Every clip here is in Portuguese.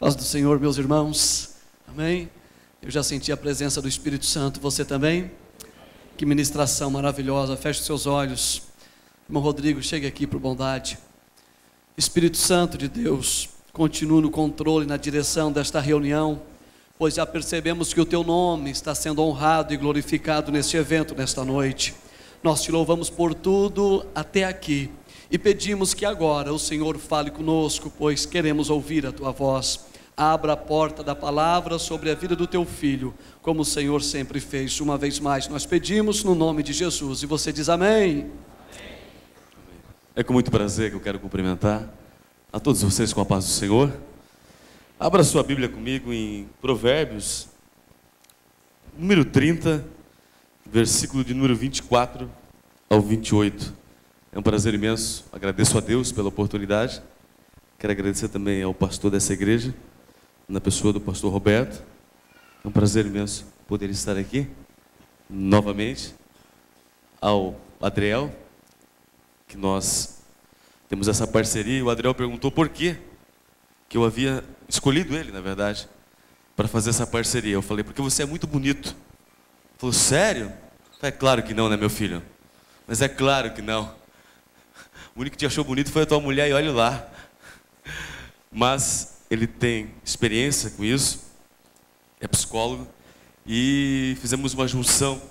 Paz do Senhor, meus irmãos, amém? Eu já senti a presença do Espírito Santo, você também? Que ministração maravilhosa, feche seus olhos. Irmão Rodrigo, chegue aqui por bondade. Espírito Santo de Deus, continue no controle, na direção desta reunião, pois já percebemos que o Teu nome está sendo honrado e glorificado neste evento, nesta noite. Nós Te louvamos por tudo até aqui e pedimos que agora o Senhor fale conosco, pois queremos ouvir a Tua voz. Abra a porta da palavra sobre a vida do Teu Filho, como o Senhor sempre fez. Uma vez mais nós pedimos no nome de Jesus, e você diz amém. É com muito prazer que eu quero cumprimentar a todos vocês com a paz do Senhor. Abra sua Bíblia comigo em Provérbios, número 30, versículo de número 24 ao 28. É um prazer imenso, agradeço a Deus pela oportunidade. Quero agradecer também ao pastor dessa igreja, na pessoa do pastor Roberto. É um prazer imenso poder estar aqui novamente. Ao Adriel, que nós temos essa parceria, e o Adriel perguntou por quê que eu havia escolhido ele, na verdade, para fazer essa parceria. Eu falei, porque você é muito bonito. Ele falou, sério? É claro que não, né, meu filho? Mas é claro que não. O único que te achou bonito foi a tua mulher, e olhe lá. Mas ele tem experiência com isso, é psicólogo, e fizemos uma junção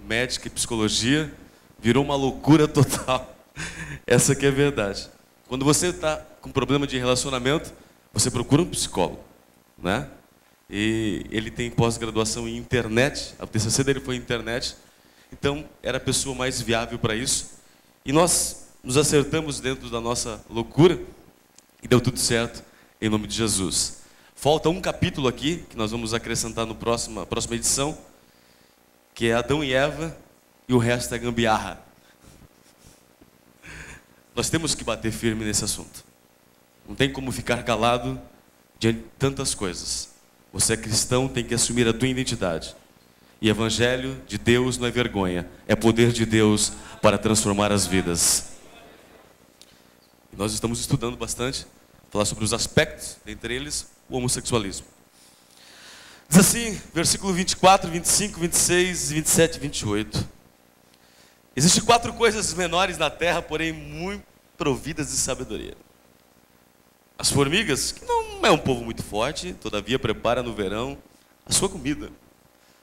médica e psicologia, virou uma loucura total. Essa que é a verdade. Quando você está com problema de relacionamento, você procura um psicólogo, né? E ele tem pós-graduação em internet, a TCC dele foi em internet, então era a pessoa mais viável para isso. E nós nos acertamos dentro da nossa loucura e deu tudo certo. Em nome de Jesus. Falta um capítulo aqui, que nós vamos acrescentar na próxima edição, que é Adão e Eva, e o resto é gambiarra. Nós temos que bater firme nesse assunto. Não tem como ficar calado diante de tantas coisas. Você é cristão, tem que assumir a tua identidade. E evangelho de Deus não é vergonha, é poder de Deus para transformar as vidas. E nós estamos estudando bastante, falar sobre os aspectos, dentre eles, o homossexualismo. Diz assim, versículo 24, 25, 26, 27 e 28. Existem 4 coisas menores na terra, porém muito providas de sabedoria. As formigas, que não é um povo muito forte, todavia prepara no verão a sua comida.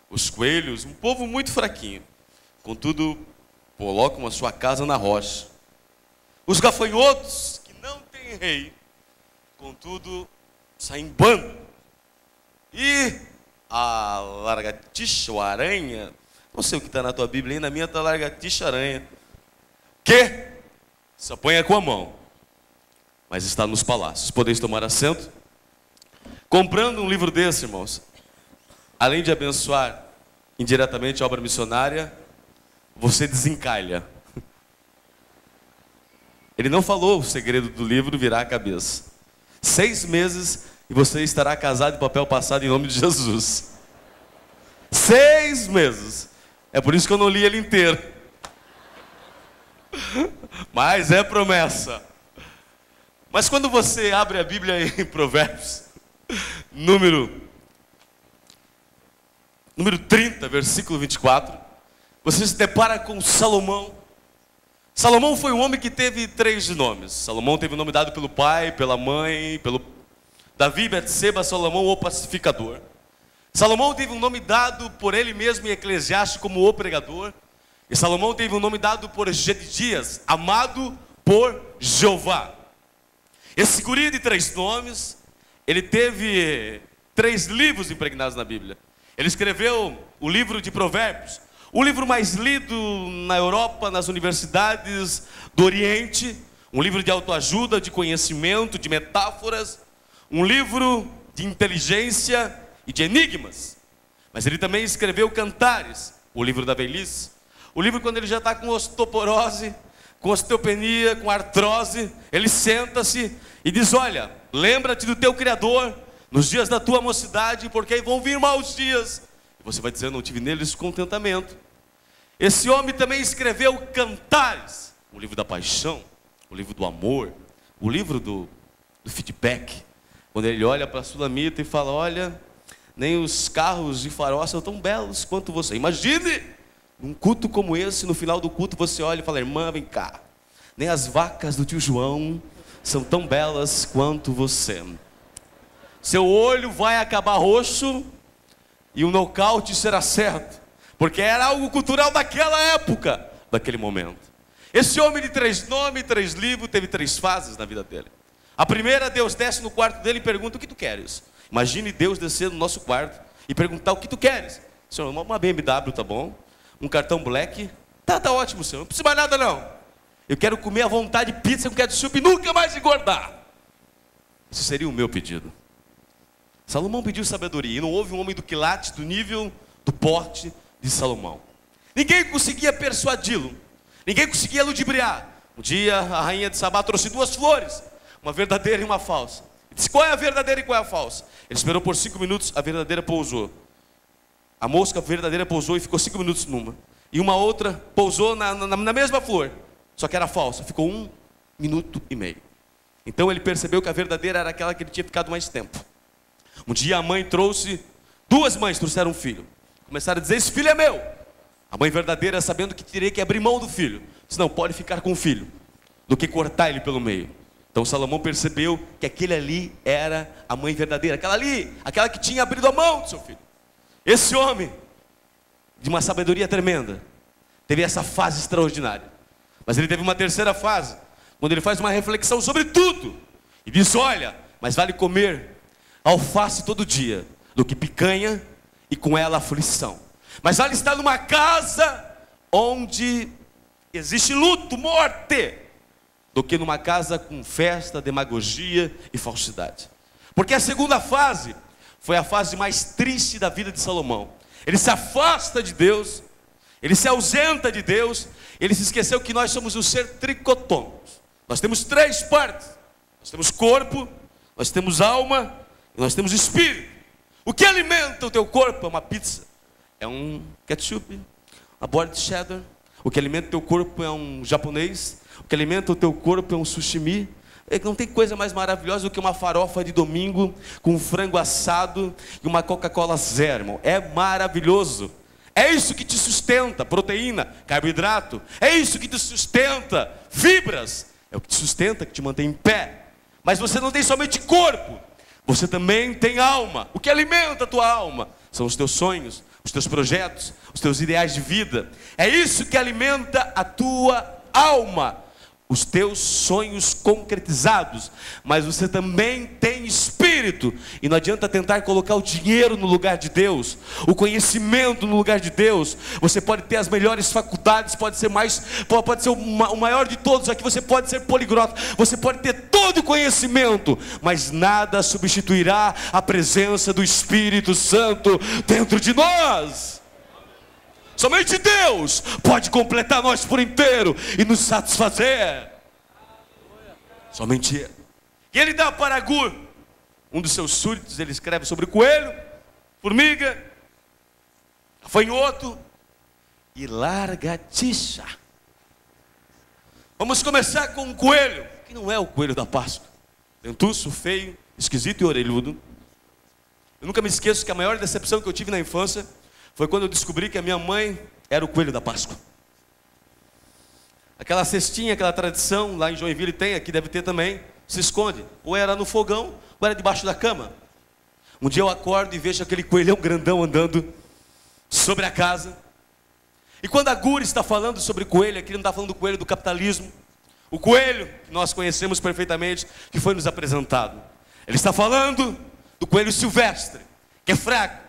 Os coelhos, um povo muito fraquinho, contudo colocam a sua casa na rocha. Os gafanhotos, que não têm rei, contudo, sai em bando. E a lagartixa ou aranha, não sei o que está na tua Bíblia aí, na minha está lagartixa aranha, que se apanha com a mão, mas está nos palácios. Podeis tomar assento. Comprando um livro desse, irmãos, além de abençoar indiretamente a obra missionária, você desencalha. Ele não falou o segredo do livro virar a cabeça. 6 meses e você estará casado de papel passado em nome de Jesus. 6 meses. É por isso que eu não li ele inteiro. Mas é promessa. Mas quando você abre a Bíblia em Provérbios, número 30, versículo 24, você se depara com Salomão. Salomão foi um homem que teve 3 nomes. Salomão teve o nome dado pelo pai, pela mãe, pelo Davi, Betseba, Salomão, o pacificador. Salomão teve um nome dado por ele mesmo em Eclesiastes como o pregador. E Salomão teve um nome dado por Jedidias, amado por Jeová. Esse guri de 3 nomes, ele teve 3 livros impregnados na Bíblia. Ele escreveu o livro de Provérbios, o livro mais lido na Europa, nas universidades do Oriente, um livro de autoajuda, de conhecimento, de metáforas, um livro de inteligência e de enigmas. Mas ele também escreveu Cantares, o livro da velhice, o livro quando ele já está com osteoporose, com osteopenia, com artrose, ele senta-se e diz, olha, lembra-te do teu Criador nos dias da tua mocidade, porque aí vão vir maus dias. E você vai dizer, não tive neles contentamento. Esse homem também escreveu Cantares, o livro da paixão, o livro do amor, o livro do feedback, Quando ele olha para a Sulamita e fala: olha, nem os carros de farol são tão belos quanto você. Imagine um culto como esse, no final do culto você olha e fala: irmã, vem cá, nem as vacas do tio João são tão belas quanto você. Seu olho vai acabar roxo e o nocaute será certo, porque era algo cultural daquela época, daquele momento. Esse homem de 3 nomes, 3 livros, teve 3 fases na vida dele. A primeira, Deus desce no quarto dele e pergunta: o que tu queres? Imagine Deus descer no nosso quarto e perguntar: o que tu queres? Senhor, uma BMW, tá bom? Um cartão black? Tá ótimo, Senhor, não precisa mais nada não. Eu quero comer à vontade pizza com ketchup e nunca mais engordar. Esse seria o meu pedido. Salomão pediu sabedoria, e não houve um homem do quilate, do nível, do porte de Salomão. Ninguém conseguia persuadi-lo, ninguém conseguia ludibriar. Um dia a rainha de Sabá trouxe 2 flores, uma verdadeira e uma falsa. Ele disse: qual é a verdadeira e qual é a falsa? Ele esperou por 5 minutos, a verdadeira pousou. A mosca verdadeira pousou e ficou 5 minutos numa. E uma outra pousou na mesma flor, só que era falsa, ficou 1 minuto e meio. Então ele percebeu que a verdadeira era aquela que ele tinha ficado mais tempo. Um dia a mãe trouxe, 2 mães trouxeram um filho. Começaram a dizer: esse filho é meu. A mãe verdadeira, sabendo que teria que abrir mão do filho, disse: não, pode ficar com o filho, do que cortar ele pelo meio. Então Salomão percebeu que aquele ali era a mãe verdadeira, aquela que tinha abrido a mão do seu filho. Esse homem, de uma sabedoria tremenda, teve essa fase extraordinária. Mas ele teve uma terceira fase, quando ele faz uma reflexão sobre tudo, e diz: olha, mas vale comer alface todo dia, do que picanha e com ela aflição. Mas vale estar numa casa onde existe luto, morte, do que numa casa com festa, demagogia e falsidade. Porque a segunda fase foi a fase mais triste da vida de Salomão. Ele se afasta de Deus, ele se ausenta de Deus, ele se esqueceu que nós somos um ser tricotômicos. Nós temos 3 partes: nós temos corpo, nós temos alma e nós temos espírito. O que alimenta o teu corpo é uma pizza, é um ketchup, uma borda de cheddar. O que alimenta o teu corpo é um japonês. O que alimenta o teu corpo é um sushimi. Não tem coisa mais maravilhosa do que uma farofa de domingo com um frango assado e uma Coca-Cola zero, irmão. É maravilhoso. É isso que te sustenta, proteína, carboidrato. É isso que te sustenta, fibras. É o que te sustenta, que te mantém em pé. Mas você não tem somente corpo, você também tem alma. O que alimenta a tua alma são os teus sonhos, os teus projetos, os teus ideais de vida. É isso que alimenta a tua alma, os teus sonhos concretizados. Mas você também tem espírito, e não adianta tentar colocar o dinheiro no lugar de Deus, o conhecimento no lugar de Deus. Você pode ter as melhores faculdades, pode ser o maior de todos aqui, você pode ser poliglota, você pode ter todo o conhecimento, mas nada substituirá a presença do Espírito Santo dentro de nós. Somente Deus pode completar nós por inteiro e nos satisfazer. Somente Ele. E Ele dá para Agur, um dos seus súditos, ele escreve sobre coelho, formiga, gafanhoto e lagartixa. Vamos começar com um coelho, que não é o coelho da Páscoa. Dentuço, feio, esquisito e orelhudo. Eu nunca me esqueço que a maior decepção que eu tive na infância foi quando eu descobri que a minha mãe era o coelho da Páscoa. Aquela cestinha, aquela tradição, lá em Joinville tem, aqui deve ter também, se esconde. Ou era no fogão, ou era debaixo da cama. Um dia eu acordo e vejo aquele coelhão grandão andando sobre a casa. E quando a Agur está falando sobre coelho, aqui ele não está falando do coelho do capitalismo. O coelho que nós conhecemos perfeitamente, que foi nos apresentado. Ele está falando do coelho silvestre, que é fraco,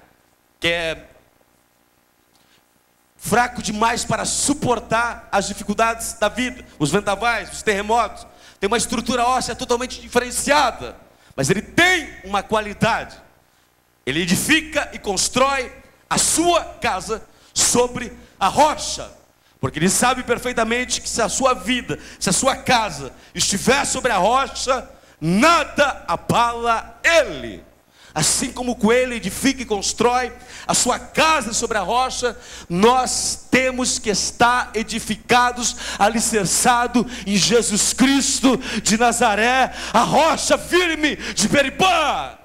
que é fraco demais para suportar as dificuldades da vida, os vendavais, os terremotos. Tem uma estrutura óssea totalmente diferenciada, mas ele tem uma qualidade. Ele edifica e constrói a sua casa sobre a rocha, porque ele sabe perfeitamente que se a sua vida, se a sua casa estiver sobre a rocha, nada abala ele. Assim como o coelho edifica e constrói a sua casa sobre a rocha, nós temos que estar edificados, alicerçados em Jesus Cristo de Nazaré, a rocha firme de Beribã.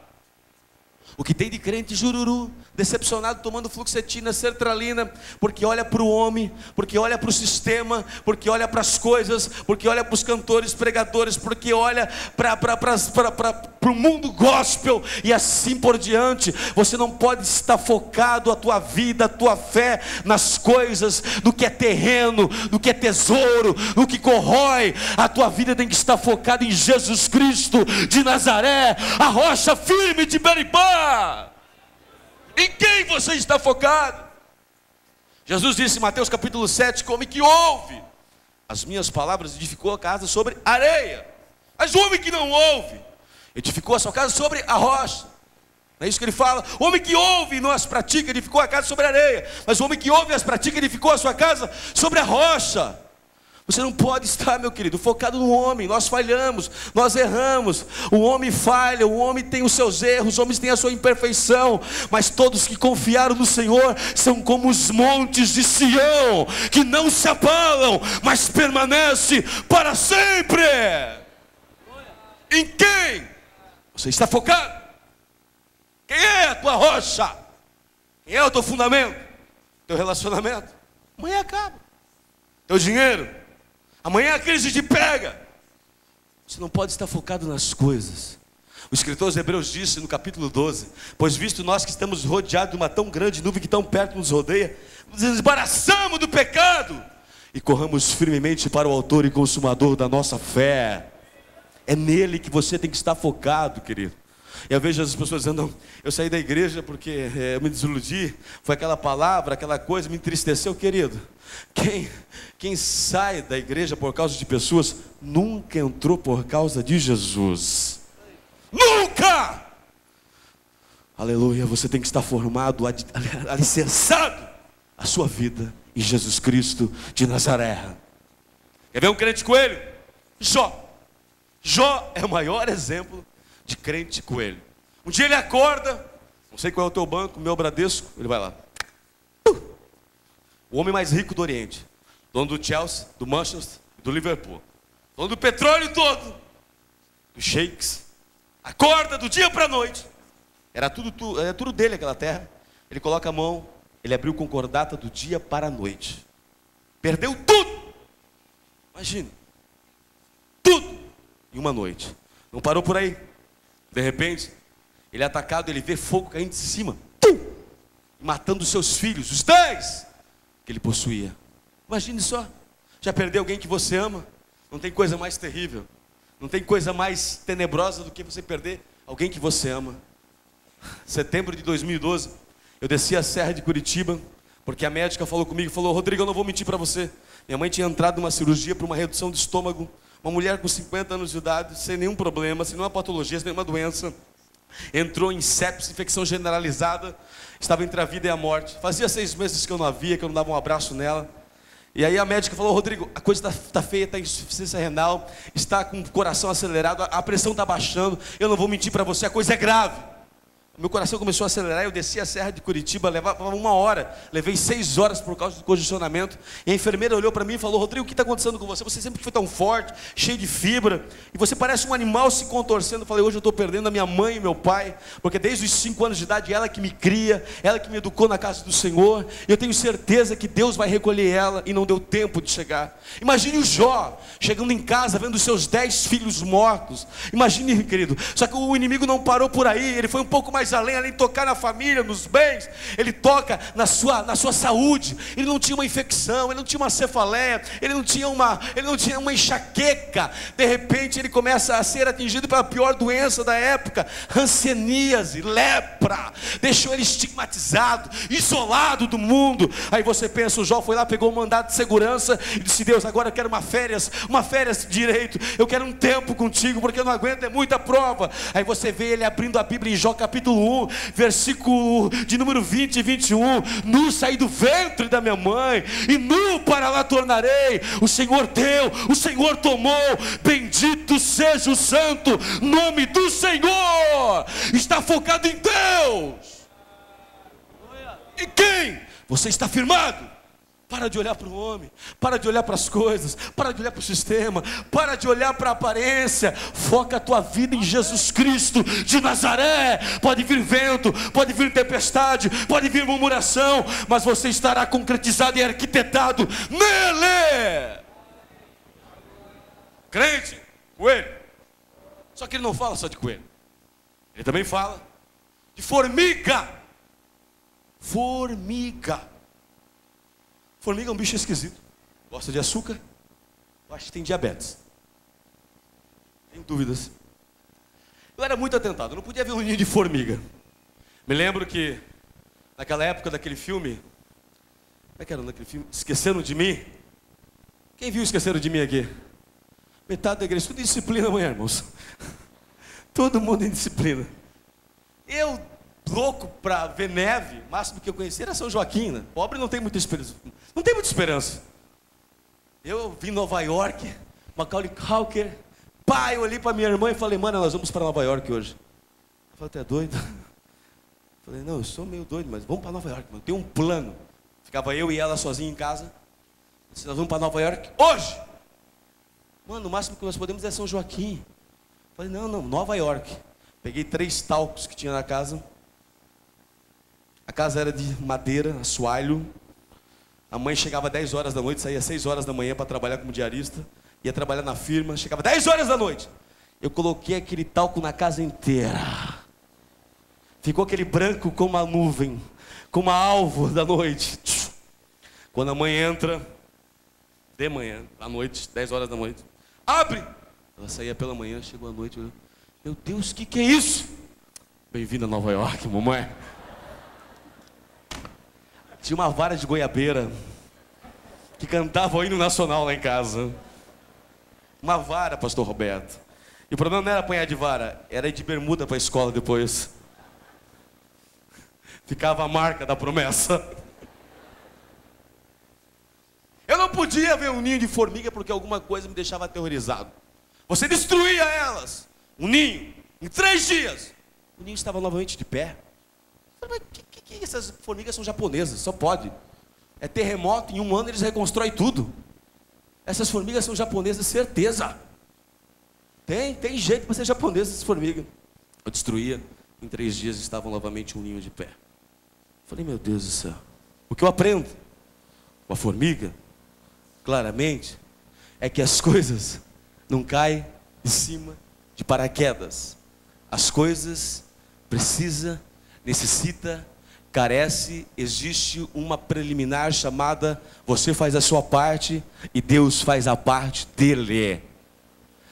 O que tem de crente jururu, decepcionado, tomando fluoxetina, sertralina, porque olha para o homem, porque olha para o sistema, porque olha para as coisas, porque olha para os cantores, pregadores, porque olha para o mundo gospel, e assim por diante. Você não pode estar focado a tua vida, a tua fé, nas coisas, no que é terreno, no que é tesouro, no que corrói. A tua vida tem que estar focada em Jesus Cristo de Nazaré, a rocha firme de Beribã. Em quem você está focado? Jesus disse em Mateus capítulo 7, como que ouve as minhas palavras edificou a casa sobre areia. Mas o homem que não ouve, edificou a sua casa sobre a rocha. Não é isso que ele fala? O homem que ouve e não as pratica, edificou a casa sobre a areia. Mas o homem que ouve e as pratica, edificou a sua casa sobre a rocha. Você não pode estar, meu querido, focado no homem. Nós falhamos, nós erramos. O homem falha, o homem tem os seus erros, os homens têm a sua imperfeição. Mas todos que confiaram no Senhor são como os montes de Sião, que não se abalam, mas permanecem para sempre. Em quem você está focado? Quem é a tua rocha? Quem é o teu fundamento? Teu relacionamento? Amanhã acaba. Teu dinheiro? Amanhã a crise te pega. Você não pode estar focado nas coisas. O escritor aos Hebreus disse no capítulo 12: pois visto nós que estamos rodeados de uma tão grande nuvem que tão perto nos rodeia, nos desembaraçamos do pecado e corramos firmemente para o autor e consumador da nossa fé. É nele que você tem que estar focado, querido. E eu vejo as pessoas dizendo, não, eu saí da igreja porque eu me desiludi, foi aquela palavra, aquela coisa, me entristeceu. Querido, quem sai da igreja por causa de pessoas, nunca entrou por causa de Jesus. Nunca! Aleluia, você tem que estar formado, alicerçado a sua vida em Jesus Cristo de Nazaré. Quer ver um crente coelho? Jó. Jó é o maior exemplo de crente coelho. Um dia ele acorda, não sei qual é o teu banco, o meu Bradesco, ele vai lá. O homem mais rico do Oriente, dono do Chelsea, do Manchester, do Liverpool, dono do petróleo todo, dos sheiks, acorda do dia para a noite, era tudo dele aquela terra. Ele coloca a mão, ele abriu concordata do dia para a noite, perdeu tudo. Imagine, tudo em uma noite. Não parou por aí. De repente, ele é atacado, ele vê fogo caindo de cima, matando os seus filhos, os 10 que ele possuía. Imagine só, já perdeu alguém que você ama? Não tem coisa mais terrível, não tem coisa mais tenebrosa do que você perder alguém que você ama. Setembro de 2012, eu desci a serra de Curitiba, porque a médica falou comigo, falou, Rodrigo, eu não vou mentir para você. Minha mãe tinha entrado numa cirurgia para uma redução de estômago. Uma mulher com 50 anos de idade, sem nenhum problema, sem nenhuma patologia, sem nenhuma doença. Entrou em sepsis, infecção generalizada. Estava entre a vida e a morte. Fazia 6 meses que eu não a via, que eu não dava um abraço nela. E aí a médica falou, Rodrigo, a coisa está feia, está em insuficiência renal, está com o coração acelerado, a pressão está baixando. Eu não vou mentir para você, a coisa é grave. Meu coração começou a acelerar, eu desci a serra de Curitiba, levava 1 hora, levei 6 horas por causa do congestionamento. E a enfermeira olhou para mim e falou, Rodrigo, o que está acontecendo com você? Você sempre foi tão forte, cheio de fibra, e você parece um animal se contorcendo. Eu falei, hoje eu estou perdendo a minha mãe e meu pai, porque desde os 5 anos de idade, ela que me cria, ela que me educou na casa do Senhor, e eu tenho certeza que Deus vai recolher ela, e não deu tempo de chegar. Imagine o Jó, chegando em casa, vendo os seus 10 filhos mortos. Imagine, querido, só que o inimigo não parou por aí, ele foi um pouco mais além de tocar na família, nos bens, ele toca na sua saúde. Ele não tinha uma infecção, ele não tinha uma cefaleia, ele não tinha uma enxaqueca. De repente ele começa a ser atingido pela pior doença da época, hanseníase, lepra, deixou ele estigmatizado, isolado do mundo. Aí você pensa, o Jó foi lá, pegou um mandado de segurança e disse, Deus, agora eu quero uma férias direito, eu quero um tempo contigo, porque eu não aguento, é muita prova. Aí você vê ele abrindo a Bíblia em Jó capítulo 1, versículo de número 20 e 21, nu saí do ventre da minha mãe, e nu para lá tornarei, o Senhor deu, o Senhor tomou, bendito seja o santo nome do Senhor. Está está focado em Deus. E quem? Você está firmado. Para de olhar para o homem, para de olhar para as coisas, para de olhar para o sistema, para de olhar para a aparência. Foca a tua vida em Jesus Cristo de Nazaré. Pode vir vento, pode vir tempestade, pode vir murmuração, mas você estará concretizado e arquitetado nele. Crente, coelho. Só que ele não fala só de coelho, ele também fala de formiga. Formiga. Formiga é um bicho esquisito. Gosta de açúcar. Eu acho que tem diabetes. Tenho dúvidas. Eu era muito atentado. Eu não podia ver um ninho de formiga. Me lembro que naquela época daquele filme, como é que era naquele filme? Esqueceram de Mim. Quem viu Esqueceram de Mim aqui? Metade da igreja. Tudo em disciplina amanhã, irmãos. Todo mundo em disciplina. Eu, louco para ver neve, o máximo que eu conhecia era São Joaquim, né? Pobre não tem muita esperança. Não tem muita esperança. Eu vim em Nova York, Macaulay Culkin. Pai, eu olhei para minha irmã e falei, mano, nós vamos para Nova York hoje. Ela falou, tu é doido? Eu falei, não, eu sou meio doido, mas vamos para Nova York, mano. Tem um plano. Ficava eu e ela sozinha em casa. Eu disse, nós vamos para Nova York hoje. Mano, o máximo que nós podemos é São Joaquim. Eu falei, não, Nova York. Peguei 3 talcos que tinha na casa. A casa era de madeira, assoalho. A mãe chegava 10 horas da noite, saía 6 horas da manhã para trabalhar como diarista. Ia trabalhar na firma, chegava 10 horas da noite. Eu coloquei aquele talco na casa inteira. Ficou aquele branco como a nuvem, como a alvo da noite. Quando a mãe entra, de manhã, à noite, 10 horas da noite, abre! Ela saía pela manhã, chegou à noite, olhou, meu Deus, o que é isso? Bem-vinda a Nova York, mamãe. Tinha uma vara de goiabeira que cantava o hino nacional lá em casa. Uma vara, pastor Roberto. E o problema não era apanhar de vara, era ir de bermuda para a escola depois. Ficava a marca da promessa. Eu não podia ver um ninho de formiga porque alguma coisa me deixava aterrorizado. Você destruía elas. Um ninho, em 3 dias. O ninho estava novamente de pé. Mas que essas formigas são japonesas? Só pode. É terremoto, em 1 ano eles reconstroem tudo. Essas formigas são japonesas, certeza. Tem jeito para ser japonesa essas formigas. Eu destruía, em 3 dias estavam novamente um ninho de pé. Falei, meu Deus do céu. O que eu aprendo com a formiga, claramente, é que as coisas não caem de cima de paraquedas. As coisas necessita, carece, existe uma preliminar chamada você faz a sua parte e Deus faz a parte dele.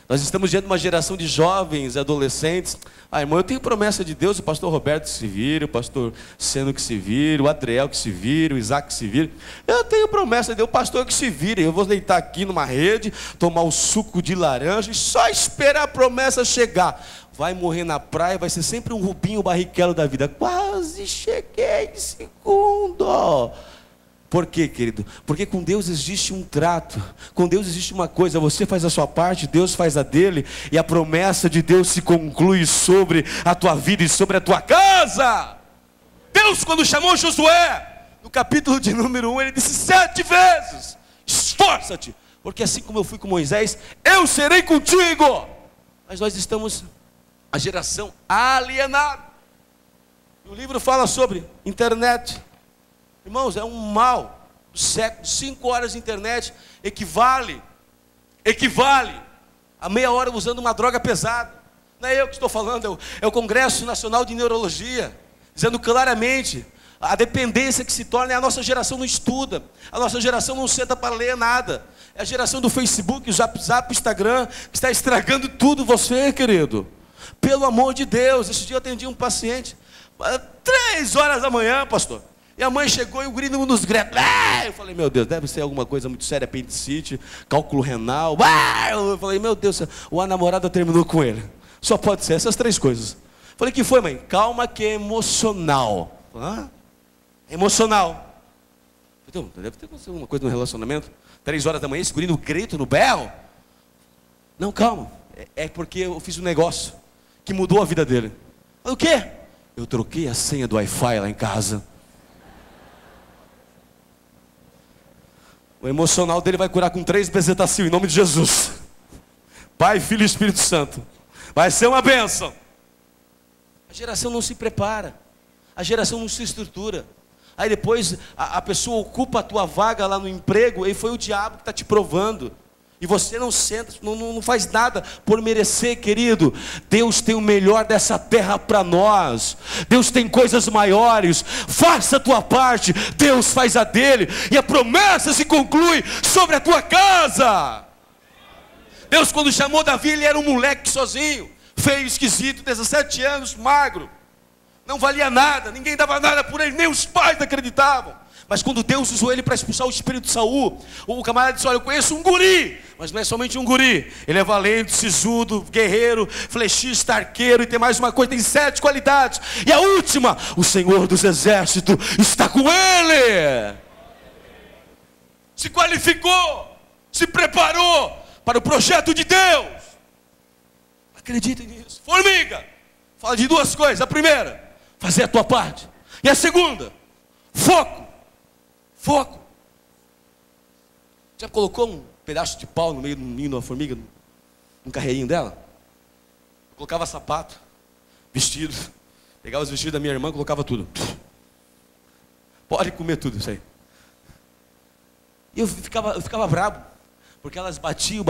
Nós estamos diante de uma geração de jovens, adolescentes. Irmão, eu tenho promessa de Deus, o pastor Roberto que se vira, o pastor Seno que se vira, o Adriel que se vira, o Isaac que se vira. Eu tenho promessa de Deus, o pastor que se vira. Eu vou deitar aqui numa rede, tomar um suco de laranja e só esperar a promessa chegar. Vai morrer na praia, vai ser sempre um Rubinho Barrichello da vida. Quase cheguei de segundo. Por quê, querido? Porque com Deus existe um trato. Com Deus existe uma coisa. Você faz a sua parte, Deus faz a dele. E a promessa de Deus se conclui sobre a tua vida e sobre a tua casa. Deus, quando chamou Josué, no capítulo de número 1, ele disse 7 vezes: esforça-te, porque assim como eu fui com Moisés, eu serei contigo. Mas nós estamos a geração alienada. E o livro fala sobre internet. Irmãos, é um mal do século. 5 horas de internet equivale a meia hora usando uma droga pesada. Não é eu que estou falando, é o Congresso Nacional de Neurologia, dizendo claramente a dependência que se torna. A nossa geração não estuda, a nossa geração não senta para ler nada. É a geração do Facebook, o Zap, Instagram, que está estragando tudo você, querido. Pelo amor de Deus, esse dia eu atendi um paciente, 3 horas da manhã, pastor. E a mãe chegou e o grito nos gretos. Eu falei, meu Deus, deve ser alguma coisa muito séria, apendicite, cálculo renal. Eu falei, meu Deus, ou a namorada terminou com ele. Só pode ser essas 3 coisas. Falei, que foi, mãe? Calma que é emocional. Emocional. Então, deve ter acontecido alguma coisa no relacionamento. 3 horas da manhã, esse guri no grito, no berro. Não, calma. É porque eu fiz um negócio que mudou a vida dele. O quê? Eu troquei a senha do Wi-Fi lá em casa. O emocional dele vai curar com 3 bezetacil, em nome de Jesus. Pai, Filho e Espírito Santo. Vai ser uma bênção. A geração não se prepara. A geração não se estrutura. Aí depois a pessoa ocupa a tua vaga lá no emprego, e foi o diabo que está te provando. E você não senta, não faz nada por merecer, querido. Deus tem o melhor dessa terra para nós. Deus tem coisas maiores. Faça a tua parte, Deus faz a dele. E a promessa se conclui sobre a tua casa. Deus, quando chamou Davi, ele era um moleque sozinho, feio, esquisito, 17 anos, magro. Não valia nada, ninguém dava nada por ele, nem os pais acreditavam. Mas quando Deus usou ele para expulsar o espírito de Saul, o camarada disse: olha, eu conheço um guri. Mas não é somente um guri, ele é valente, sisudo, guerreiro, flechista, arqueiro, e tem mais uma coisa, tem 7 qualidades. E a última: o Senhor dos exércitos está com ele. Se qualificou, se preparou para o projeto de Deus. Acredite nisso. Formiga fala de 2 coisas. A primeira, fazer a tua parte. E a segunda, foco. Foco. Já colocou um pedaço de pau no meio do ninho de uma formiga, no carreirinho dela? Colocava sapato, vestido, pegava os vestidos da minha irmã, colocava tudo. Pode comer tudo isso aí. E eu ficava brabo, porque elas batiam.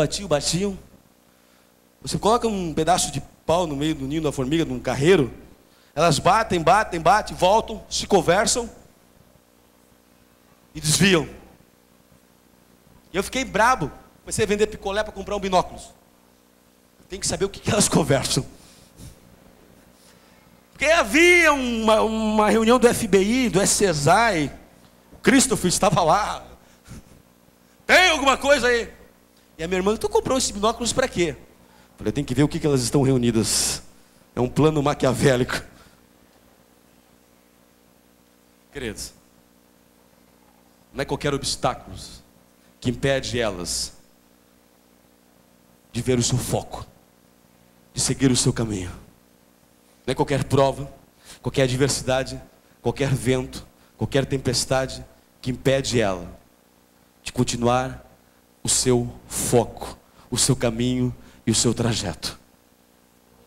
Você coloca um pedaço de pau no meio do ninho da formiga, num carreiro, elas batem, voltam, se conversam e desviam. E eu fiquei brabo. Comecei a vender picolé para comprar um binóculos. Tem que saber o que elas conversam. Porque havia uma reunião do FBI, do SESAI. O Christopher estava lá. Tem alguma coisa aí? E a minha irmã: tu comprou esse binóculos para quê? Eu falei: tem que ver o que elas estão reunidas. É um plano maquiavélico. Queridos, não é qualquer obstáculo que impede elas de ver o seu foco, de seguir o seu caminho. Não é qualquer prova, qualquer adversidade, qualquer vento, qualquer tempestade que impede ela de continuar o seu foco, o seu caminho e o seu trajeto.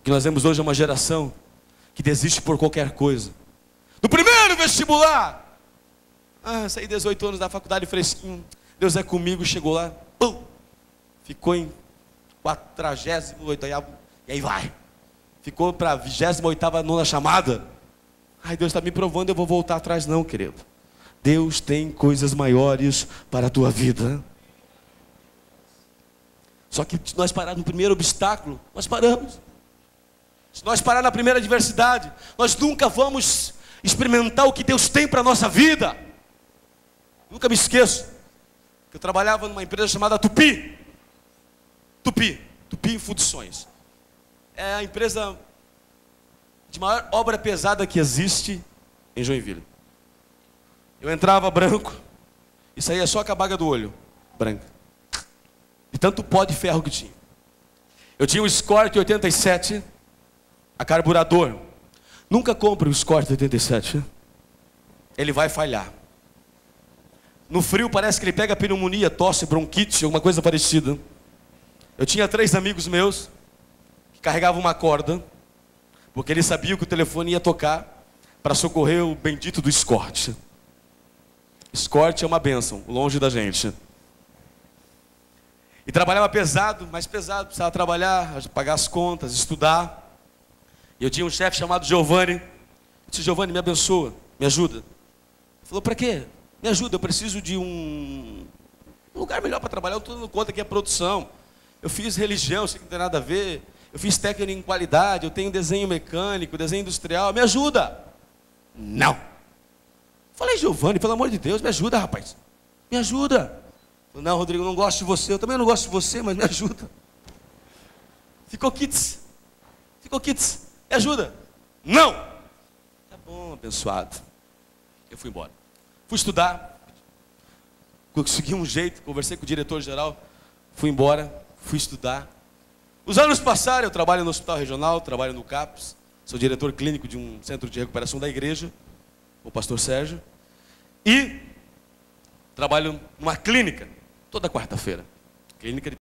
O que nós vemos hoje é uma geração que desiste por qualquer coisa. No primeiro vestibular, saí 18 anos da faculdade fresquinho, Deus é comigo, chegou lá, pum, ficou em 48º, e aí vai, ficou para 28ª, 9ª chamada. Ai, Deus está me provando, eu vou voltar atrás. Não, querido. Deus tem coisas maiores para a tua vida. Só que se nós parar no primeiro obstáculo, nós paramos. Se nós parar na primeira adversidade, nós nunca vamos experimentar o que Deus tem para a nossa vida. Nunca me esqueço que eu trabalhava numa empresa chamada Tupi Fundições. É a empresa de maior obra pesada que existe em Joinville. Eu entrava branco e saía só com a baga do olho branca, de tanto pó de ferro que tinha. Eu tinha um Escort 87 a carburador. Nunca compre o Escort 87, ele vai falhar. No frio parece que ele pega pneumonia, tosse, bronquite, alguma coisa parecida. Eu tinha 3 amigos meus que carregavam uma corda, porque eles sabiam que o telefone ia tocar para socorrer o bendito do Escort. Escort é uma bênção, longe da gente. E trabalhava pesado, mais pesado, precisava trabalhar, pagar as contas, estudar. E eu tinha um chefe chamado Giovanni. Eu disse: Giovanni, me abençoa, me ajuda. Ele falou: para quê? Me ajuda, eu preciso de um lugar melhor para trabalhar. Eu estou dando conta que é produção. Eu fiz religião, sei que não tem nada a ver. Eu fiz técnica em qualidade, eu tenho desenho mecânico, desenho industrial. Me ajuda. Não. Falei: Giovanni, pelo amor de Deus, me ajuda, rapaz. Me ajuda. Falei: não, Rodrigo, eu não gosto de você. Eu também não gosto de você, mas me ajuda. Ficou kits. Me ajuda. Não. Tá bom, abençoado. Eu fui embora. Fui estudar. Consegui um jeito, conversei com o diretor-geral. Fui embora, fui estudar. Os anos passaram, eu trabalho no hospital regional, trabalho no CAPS. Sou diretor clínico de um centro de recuperação da igreja, o pastor Sérgio. E trabalho numa clínica, toda quarta-feira. Clínica de